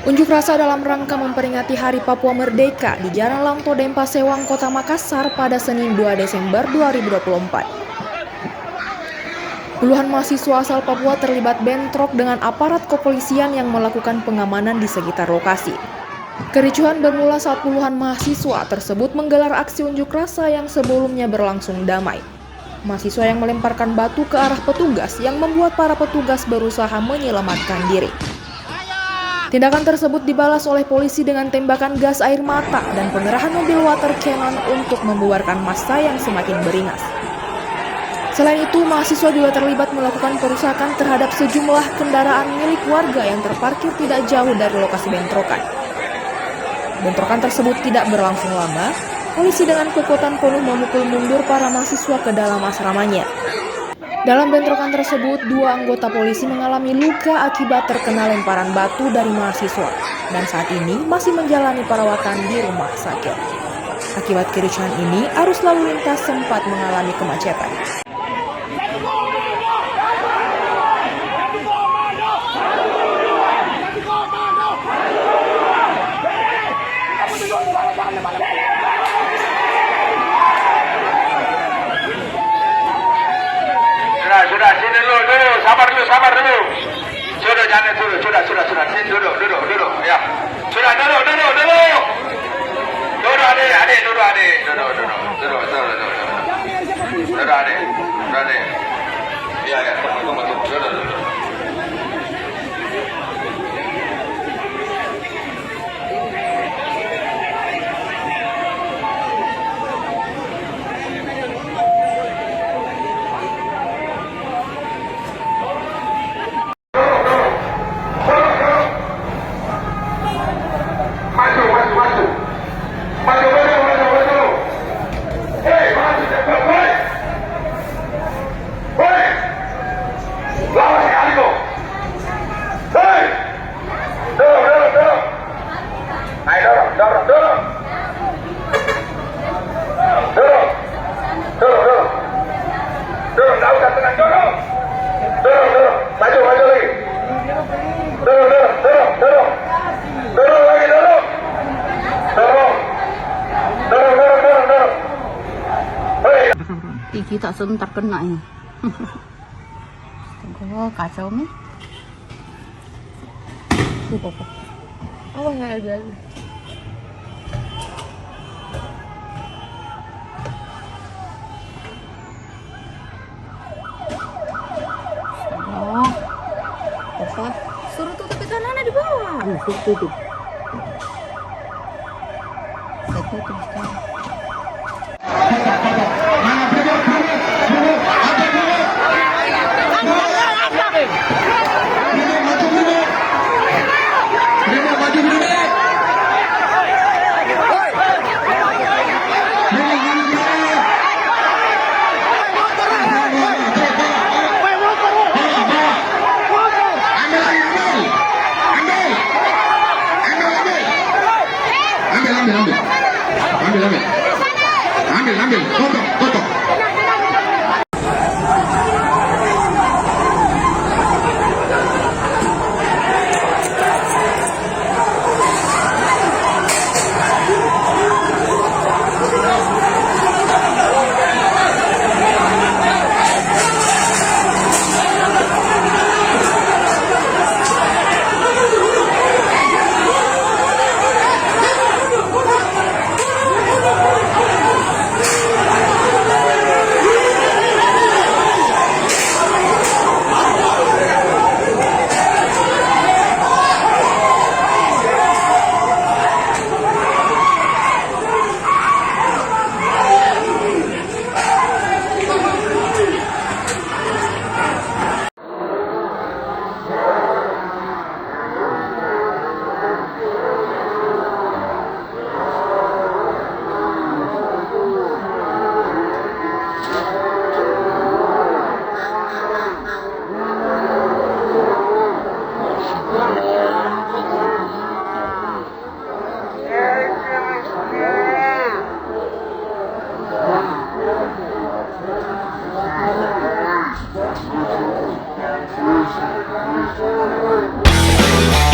Unjuk rasa dalam rangka memperingati Hari Papua Merdeka di Jalan Langto Dempa Sewang, Kota Makassar pada Senin 2 Desember 2024. Puluhan mahasiswa asal Papua terlibat bentrok dengan aparat kepolisian yang melakukan pengamanan di sekitar lokasi. Kericuhan bermula saat puluhan mahasiswa tersebut menggelar aksi unjuk rasa yang sebelumnya berlangsung damai. Mahasiswa yang melemparkan batu ke arah petugas yang membuat para petugas berusaha menyelamatkan diri. Tindakan tersebut dibalas oleh polisi dengan tembakan gas air mata dan pengerahan mobil water cannon untuk membubarkan massa yang semakin beringas. Selain itu, mahasiswa juga terlibat melakukan perusakan terhadap sejumlah kendaraan milik warga yang terparkir tidak jauh dari lokasi bentrokan. Bentrokan tersebut tidak berlangsung lama, polisi dengan kekuatan penuh memukul mundur para mahasiswa ke dalam asramanya. Dalam bentrokan tersebut, 2 anggota polisi mengalami luka akibat terkena lemparan batu dari mahasiswa dan saat ini masih menjalani perawatan di rumah sakit. Akibat kericuhan ini, arus lalu lintas sempat mengalami kemacetan. Sudah, sini dulu, sabar dulu. Sudah, jangan dulu, sudah, sini duduk, ya. Sudah, duduk. Duduk, adik. Duduk, adik. Ya, tunggu, duduk. Gigi tak sebentar kena ya. Tunggu kacau nih. Oh ya, ada. Oh, apa? Suruh tutup kanannya di bawah. Tutup. Saya tutup sekarang. Ambil, tutup. Thank you.